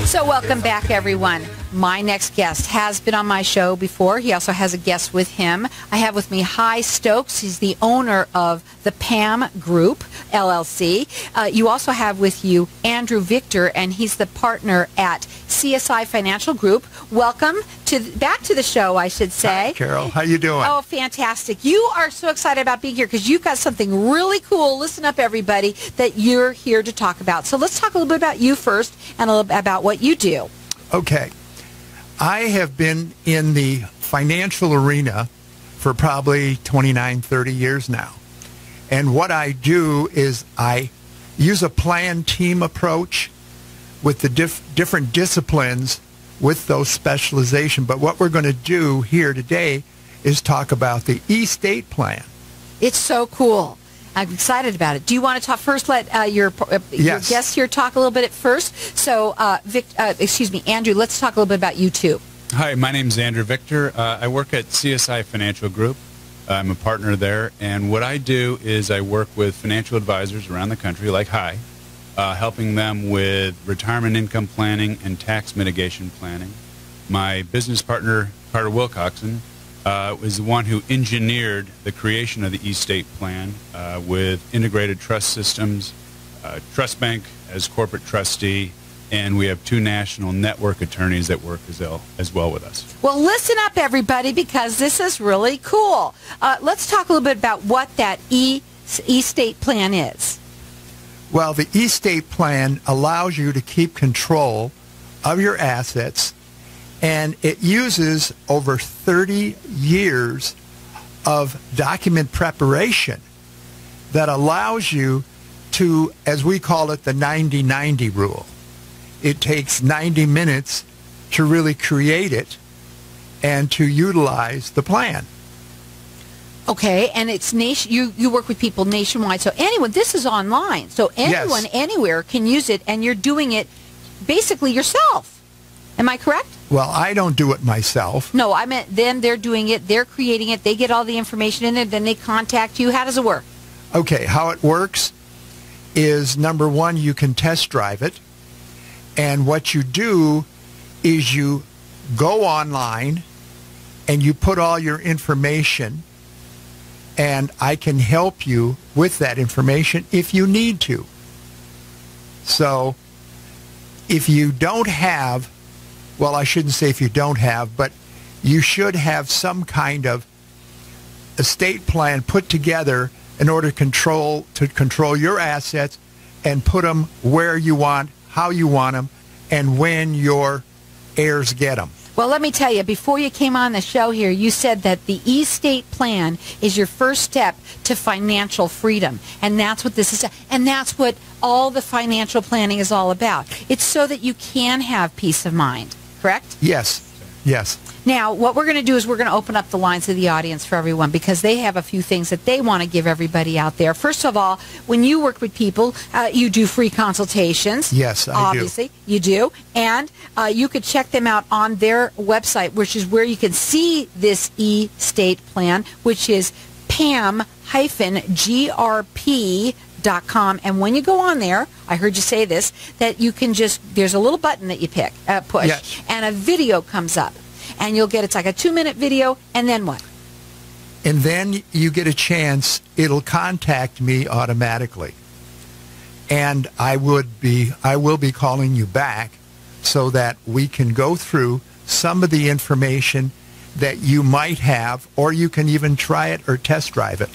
So welcome back, everyone. My next guest has been on my show before. He also has a guest with him. I have with me Hy Stokes. He's the owner of the Pam Group, LLC. You also have with you Andrew Victor, and he's the partner at CSI Financial Group. Welcome back to the show, I should say. Hi, Carol. How you doing? Oh, fantastic. You are so excited about being here because you've got something really cool, listen up everybody, that you're here to talk about. So let's talk a little bit about you first and a little bit about what you do. Okay. I have been in the financial arena for probably 29, 30 years now. And what I do is I use a plan team approach with the different disciplines with those specialization. But what we're going to do here today is talk about the estate plan. It's so cool. I'm excited about it. Do you want to talk first? Let your guest here talk a little bit at first. So, Andrew, let's talk a little bit about you too. Hi, my name is Andrew Victor. I work at CSI Financial Group. I'm a partner there, and what I do is I work with financial advisors around the country, like Hy, helping them with retirement income planning and tax mitigation planning. My business partner, Carter Wilcoxon, was the one who engineered the creation of the estate plan with integrated trust systems, Trust Bank as corporate trustee, and we have 2 national network attorneys that work as well with us. Well, listen up, everybody, because this is really cool. Let's talk a little bit about what that estate plan is. Well, the estate plan allows you to keep control of your assets, and it uses over 30 years of document preparation that allows you to, as we call it, the 90-90 rule. It takes 90 minutes to really create it and to utilize the plan. Okay, and it's you work with people nationwide, so anyone, this is online, so anyone, anywhere can use it, and you're doing it basically yourself. Am I correct? Well, I don't do it myself. No, I meant then they're doing it, they're creating it, they get all the information in there, then they contact you. How does it work? Okay, how it works is, number one, you can test drive it, and what you do is you go online and you put all your information, and I can help you with that information if you need to. So if you don't have, well, I shouldn't say if you don't have, but you should have some kind of estate plan put together in order to control your assets and put them where you want, how you want them, and when your heirs get them. Well, let me tell you, before you came on the show here, you said that the estate plan is your first step to financial freedom. And that's what this is. And that's what all the financial planning is all about. It's so that you can have peace of mind, correct? Yes. Yes. Now, what we're going to do is we're going to open up the lines of the audience for everyone because they have a few things that they want to give everybody out there. First of all, when you work with people, you do free consultations. Yes, I do. Obviously, you do. And you could check them out on their website, which is where you can see this estate plan, which is pam-grp.com. And when you go on there, I heard you say this, that you can there's a little button that you push, yes, and a video comes up. And you'll get, it's like a 2-minute video, and then what? And then you get a chance, it'll contact me automatically. And I will be calling you back so that we can go through some of the information that you might have, or you can even try it or test drive it.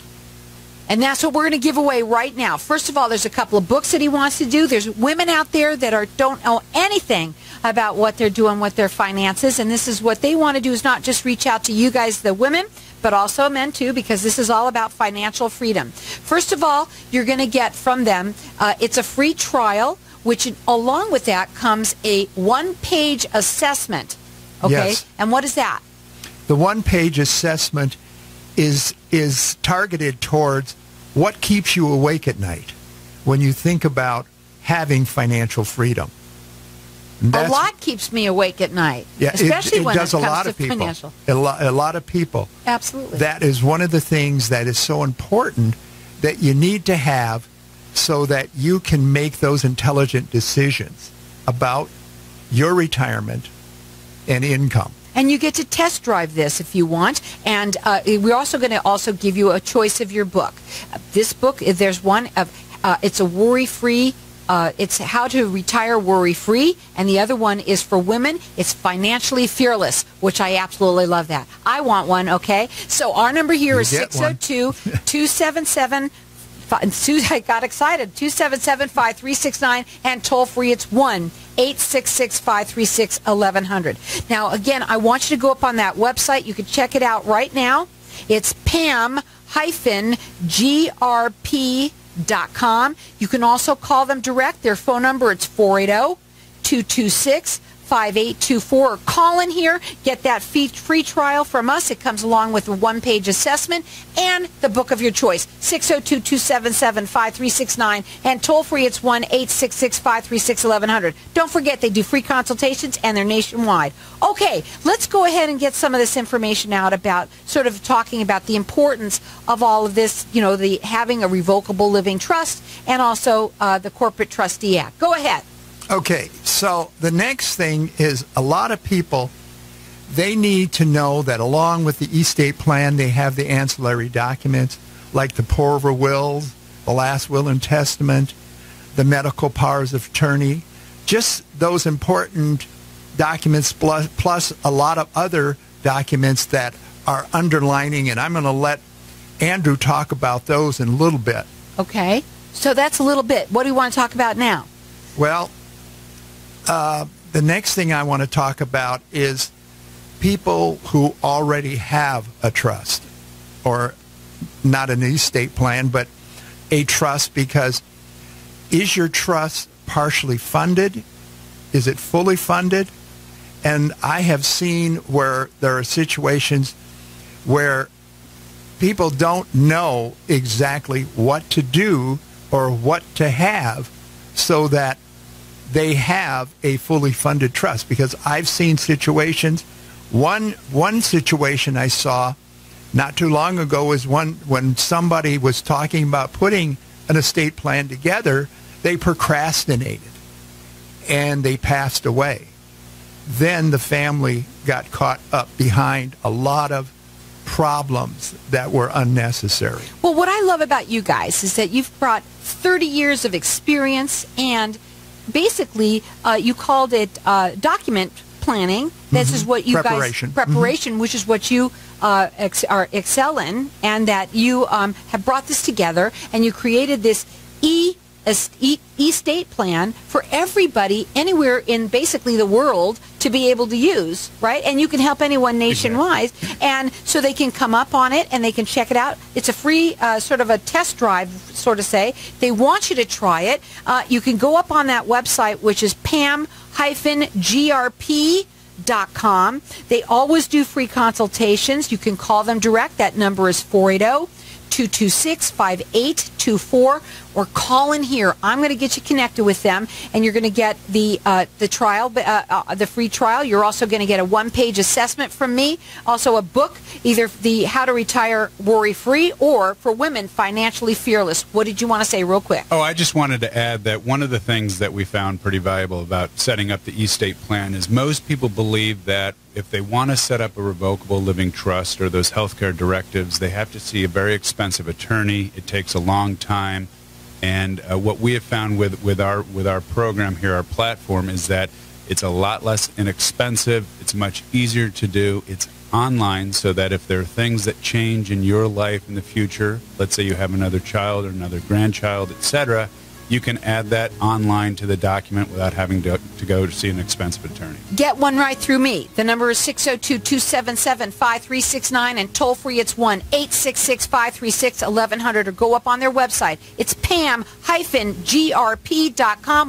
And that's what we're going to give away right now. First of all, there's a couple of books that he wants to do. There's women out there that don't know anything about what they're doing with their finances, and this is what they want to do, is not just reach out to you guys, the women, but also men too, because this is all about financial freedom. First of all, you're going to get from them, it's a free trial, which along with that comes a 1-page assessment. Okay, yes. And what is that? The 1-page assessment is targeted towards what keeps you awake at night when you think about having financial freedom. A lot keeps me awake at night, yeah, especially when it comes a lot to of people. financial. A lot of people. Absolutely. That is one of the things that is so important that you need to have so that you can make those intelligent decisions about your retirement and income. And you get to test drive this if you want. And we're also going to give you a choice of your book. This book, there's one of, it's a worry-free, it's How to Retire Worry-Free. And the other one is for women. It's Financially Fearless, which I absolutely love that. I want one, okay? So our number here is 602-277 I got excited. 277-5369, and toll free it's 1-866-536-1100. Now again, I want you to go up on that website. You can check it out right now. It's Pam-GRP.com. You can also call them direct. Their phone number, it's 480-226-5824. Call in here, get that free trial from us. It comes along with a one-page assessment and the book of your choice. 602-277-5369, and toll-free it's 1-866-536-1100. Don't forget, they do free consultations and they're nationwide. Okay, let's go ahead and get some of this information out about sort of talking about the importance of all of this, you know, the having a revocable living trust and also the Corporate Trustee Act. Go ahead. Okay, so the next thing is a lot of people, they need to know that along with the estate plan, they have the ancillary documents like the pour-over wills, the last will and testament, the medical powers of attorney, just those important documents plus a lot of other documents that are underlining, and I'm going to let Andrew talk about those in a little bit. Okay, so that's a little bit. What do you want to talk about now? Well, the next thing I want to talk about is people who already have a trust, or not an estate plan, but a trust, because is your trust partially funded? Is it fully funded? And I have seen where there are situations where people don't know exactly what to do or what to have so that they have a fully funded trust. Because I've seen situations, one situation I saw not too long ago was one when somebody was talking about putting an estate plan together, they procrastinated and they passed away. Then the family got caught up behind a lot of problems that were unnecessary. Well, what I love about you guys is that you've brought 30 years of experience, and basically you called it document planning. This is what you preparation. Which is what you excel in, and that you have brought this together and you created this estate plan for everybody anywhere in basically the world to be able to use, right? And you can help anyone nationwide. And so they can come up on it and they can check it out. It's a free sort of a test drive, sort of say. They want you to try it. You can go up on that website, which is pam-grp.com. They always do free consultations. You can call them direct. That number is 480-226-5824, or call in here. I'm going to get you connected with them, and you're going to get the trial, the free trial. You're also going to get a one-page assessment from me, also a book, either the How to Retire Worry-Free or for women, Financially Fearless. What did you want to say real quick? Oh, I just wanted to add that one of the things that we found pretty valuable about setting up the estate plan is most people believe that if they want to set up a revocable living trust or those healthcare directives, they have to see a very expensive attorney. It takes a long time. And what we have found with our program here, our platform, is that it's a lot less inexpensive. It's much easier to do. It's online, so that if there are things that change in your life in the future, let's say you have another child or another grandchild, etc., you can add that online to the document without having to go to see an expensive attorney. Get one right through me. The number is 602-277-5369, and toll free it's 1-866-536-1100, or go up on their website. It's pam-grp.com.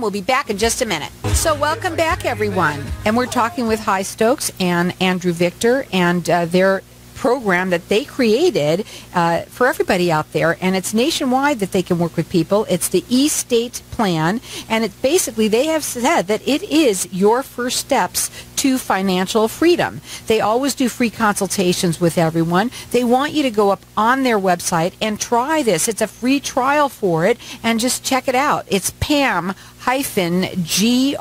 We'll be back in just a minute. So welcome back, everyone. And we're talking with Hy Stokes and Andrew Victor, and their program that they created for everybody out there, and it's nationwide that they can work with people. It's the estate plan, and it basically, they have said that it is your first steps to financial freedom. They always do free consultations with everyone. They want you to go up on their website and try this. It's a free trial for it, and just check it out. It's pam-grp.com. grp.com.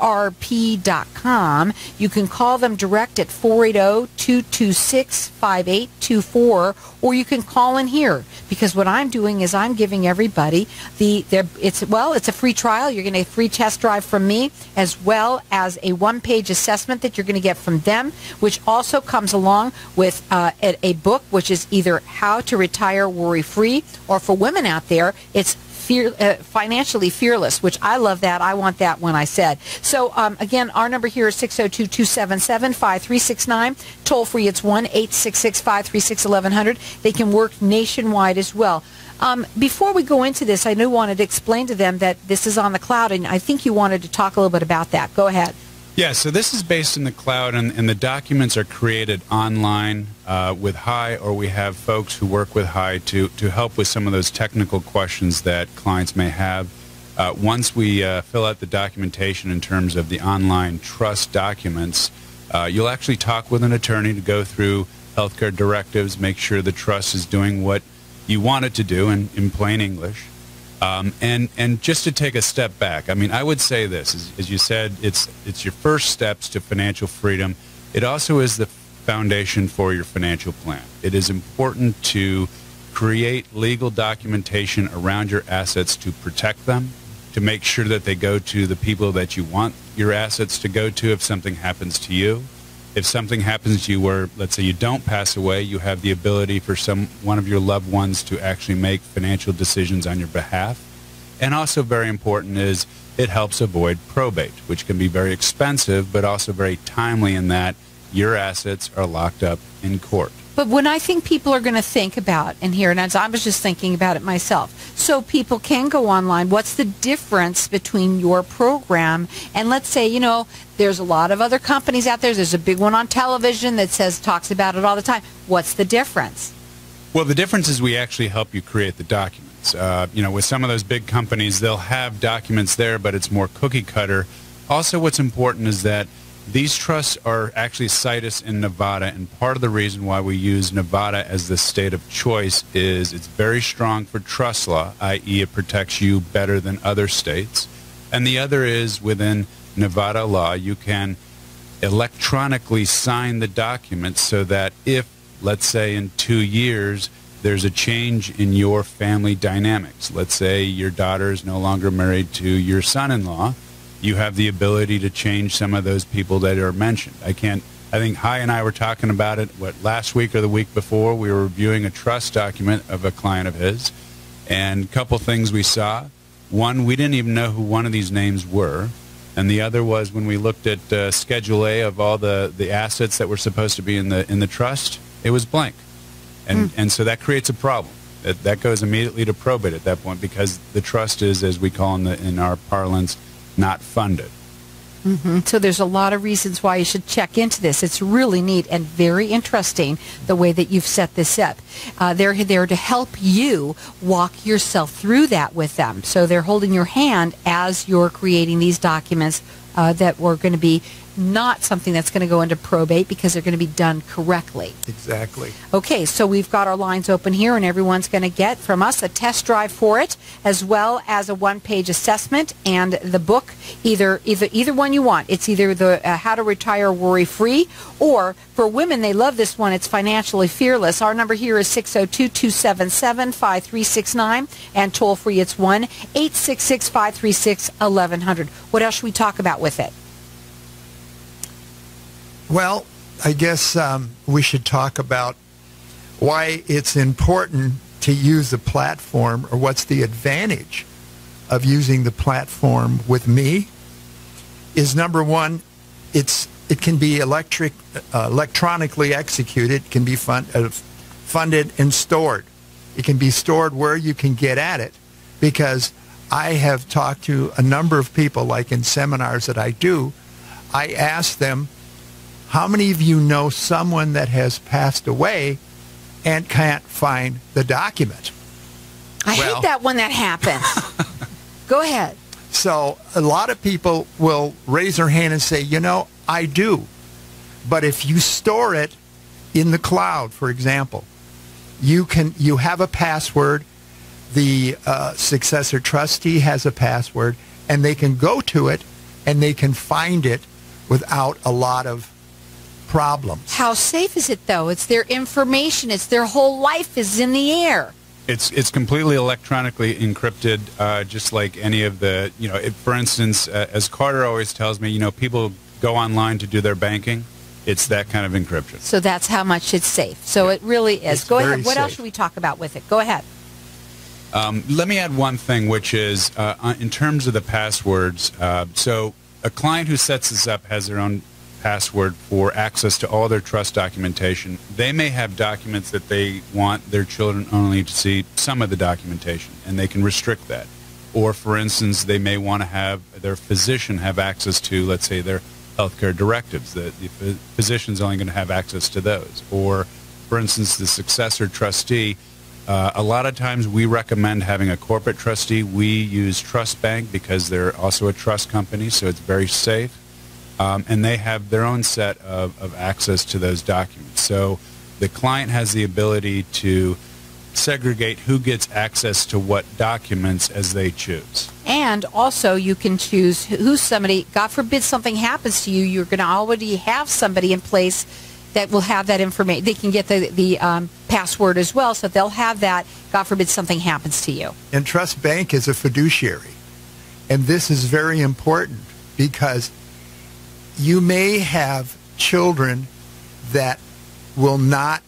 You can call them direct at 480-226-5824, or you can call in here, because what I'm doing is I'm giving everybody it's a free trial. You're going to get a free test drive from me, as well as a one-page assessment that you're going to get from them, which also comes along with a book, which is either How to Retire Worry-Free, or for women out there, it's Financially Fearless, which I love that. I want that one, I said. So, again, our number here is 602-277-5369. Toll free, it's 1-866-536-1100. They can work nationwide as well. Before we go into this, I wanted to explain to them that this is on the cloud, and I think you wanted to talk a little bit about that. Go ahead. Yeah, so this is based in the cloud, and the documents are created online with Hi, or we have folks who work with Hi to help with some of those technical questions that clients may have. Once we fill out the documentation in terms of the online trust documents, you'll actually talk with an attorney to go through healthcare directives, make sure the trust is doing what you want it to do in plain English. And just to take a step back, I mean, I would say this, as you said, it's your first steps to financial freedom. It also is the foundation for your financial plan. It is important to create legal documentation around your assets to protect them, to make sure that they go to the people that you want your assets to go to if something happens to you. If something happens to you where, let's say, you don't pass away, you have the ability for one of your loved ones to actually make financial decisions on your behalf. And also very important is it helps avoid probate, which can be very expensive, but also very timely in that your assets are locked up in court. But when I think people are going to think about, and as I was just thinking about it myself, so people can go online, what's the difference between your program and, let's say, there's a lot of other companies out there. There's a big one on television that talks about it all the time. What's the difference? Well, the difference is we actually help you create the documents. With some of those big companies, they'll have documents there, but it's more cookie cutter. Also, what's important is that these trusts are actually situs in Nevada, and part of the reason why we use Nevada as the state of choice is it's very strong for trust law, i.e. it protects you better than other states. And the other is within Nevada law, you can electronically sign the documents so that if, let's say, in 2 years, there's a change in your family dynamics. Let's say your daughter is no longer married to your son-in-law. You have the ability to change some of those people that are mentioned. I think Hi and I were talking about it, last week or the week before. We were reviewing a trust document of a client of his, and a couple things we saw. One, we didn't even know who one of these names were, and the other was when we looked at Schedule A of all the assets that were supposed to be in the trust, it was blank. And so that creates a problem. That goes immediately to probate at that point, because the trust is, as we call in our parlance, not funded. So there's a lot of reasons why you should check into this. It's really neat and very interesting the way that you've set this up. They're there to help you walk yourself through that with them. So they're holding your hand as you're creating these documents that were going to be not something that's going to go into probate, because they're going to be done correctly. Exactly. Okay, so we've got our lines open here, and everyone's going to get from us a test drive for it, as well as a one-page assessment and the book, either one you want. It's either the How to Retire Worry-Free, or for women, they love this one. It's Financially Fearless. Our number here is 602-277-5369, and toll-free, it's 1-866-536-1100. What else should we talk about with it? Well, I guess we should talk about why it's important to use the platform, or what's the advantage of using the platform with me. Is number one, it can be electronically executed, it can be funded and stored. It can be stored where you can get at it, because I have talked to a number of people, like in seminars that I do. I ask them, how many of you know someone that has passed away and can't find the document? I hate that when that happens. Go ahead. So a lot of people will raise their hand and say, I do. But if you store it in the cloud, for example, you have a password. The successor trustee has a password, and they can go to it and they can find it without a lot of problems. How safe is it, though? It's their information. It's their whole life is in the air. It's completely electronically encrypted, just like any of the, for instance, as Carter always tells me, people go online to do their banking. It's that kind of encryption. So that's how much it's safe. So it really is. It's Go very ahead. What else safe. should we talk about with it? Go ahead. Let me add one thing, which is in terms of the passwords. So a client who sets this up has their own password for access to all their trust documentation. They may have documents that they want their children only to see some of the documentation, and they can restrict that. Or, for instance, they may want to have their physician have access to, let's say, their healthcare directives. The physician's only going to have access to those. Or, for instance, the successor trustee. A lot of times we recommend having a corporate trustee. We use Trust Bank because they're also a trust company, so it's very safe. And they have their own set of access to those documents. So the client has the ability to segregate who gets access to what documents as they choose. And also you can choose who's somebody, God forbid something happens to you, you're going to already have somebody in place that will have that information. They can get the password as well, so they'll have that, God forbid something happens to you. And Trust Bank is a fiduciary. And this is very important because you may have children that will not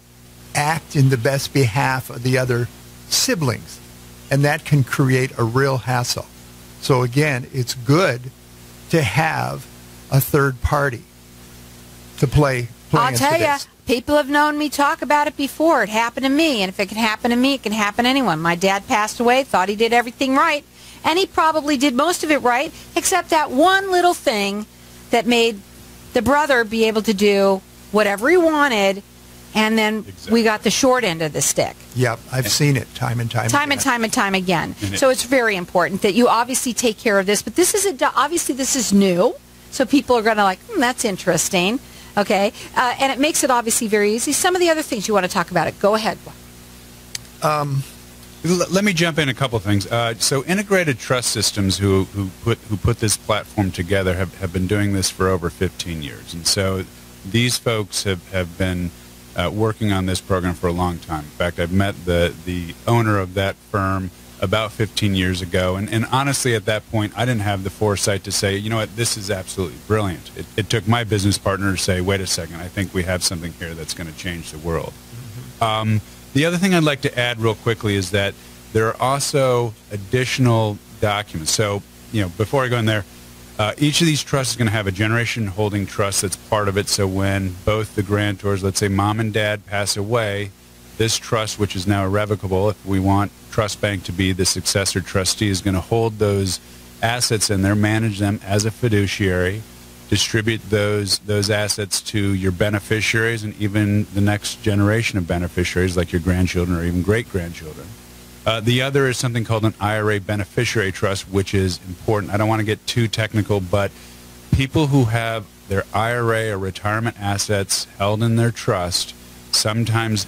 act in the best behalf of the other siblings, and that can create a real hassle. So again, it's good to have a third party to play I'll into tell you, this. people have known me talk about it before. It happened to me, and if it can happen to me, it can happen to anyone. My dad passed away, thought he did everything right, and he probably did most of it right, except that one little thing that made the brother be able to do whatever he wanted, and then we got the short end of the stick. Yep, I've seen it time and time again. So it's very important that you obviously take care of this, but this is obviously this is new, so people are going to like, that's interesting, okay? And it makes it obviously very easy. Some of the other things you want to talk about it, go ahead. Let me jump in a couple things. So Integrated Trust Systems, who put this platform together, have been doing this for over 15 years. And so these folks have been working on this program for a long time. In fact, I've met the owner of that firm about 15 years ago. And honestly, at that point, I didn't have the foresight to say, you know what, this is absolutely brilliant. It took my business partner to say, wait a second, I think we have something here that's going to change the world. Mm-hmm. The other thing I'd like to add real quickly is that there are also additional documents. So, before I go in there, each of these trusts is going to have a generation holding trust that's part of it. So when both the grantors, let's say mom and dad, pass away, this trust, which is now irrevocable, if we want Trust Bank to be the successor trustee, is going to hold those assets in there, manage them as a fiduciary, distribute those assets to your beneficiaries and even the next generation of beneficiaries, like your grandchildren or even great-grandchildren. The other is something called an IRA beneficiary trust, which is important. I don't want to get too technical, but people who have their IRA or retirement assets held in their trust sometimes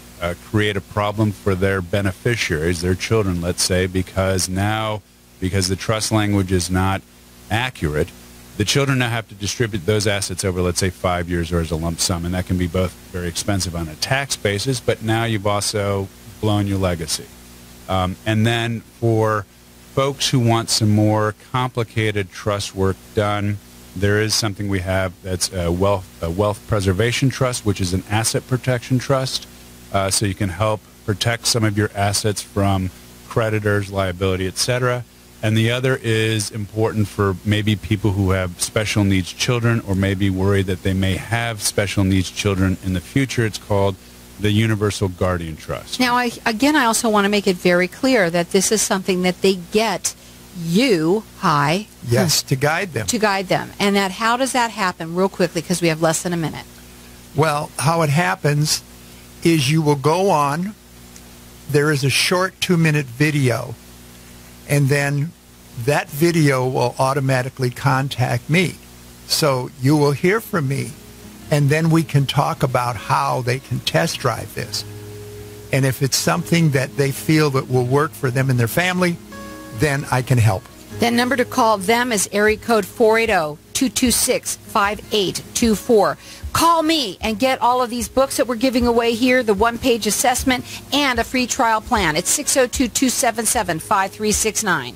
create a problem for their beneficiaries, their children, let's say, because the trust language is not accurate, the children now have to distribute those assets over, let's say, 5 years or as a lump sum, and that can be both very expensive on a tax basis, but now you've also blown your legacy. And then for folks who want some more complicated trust work done, there is something we have that's a wealth preservation trust, which is an asset protection trust, so you can help protect some of your assets from creditors, liability, etc. And the other is important for maybe people who have special needs children or maybe worried that they may have special needs children in the future. It's called the Universal Guardian Trust. Now, I also want to make it very clear that this is something that they get you, yes, to guide them. And that how does that happen real quickly because we have less than a minute? Well, how it happens is you will go on, there is a short 2-minute video, and then that video will automatically contact me. So you will hear from me, and then we can talk about how they can test drive this. And if it's something that they feel that will work for them and their family, then I can help. That number to call them is area code 480-226-5824. Call me and get all of these books that we're giving away here, the one-page assessment, and a free trial plan. It's 602-277-5369.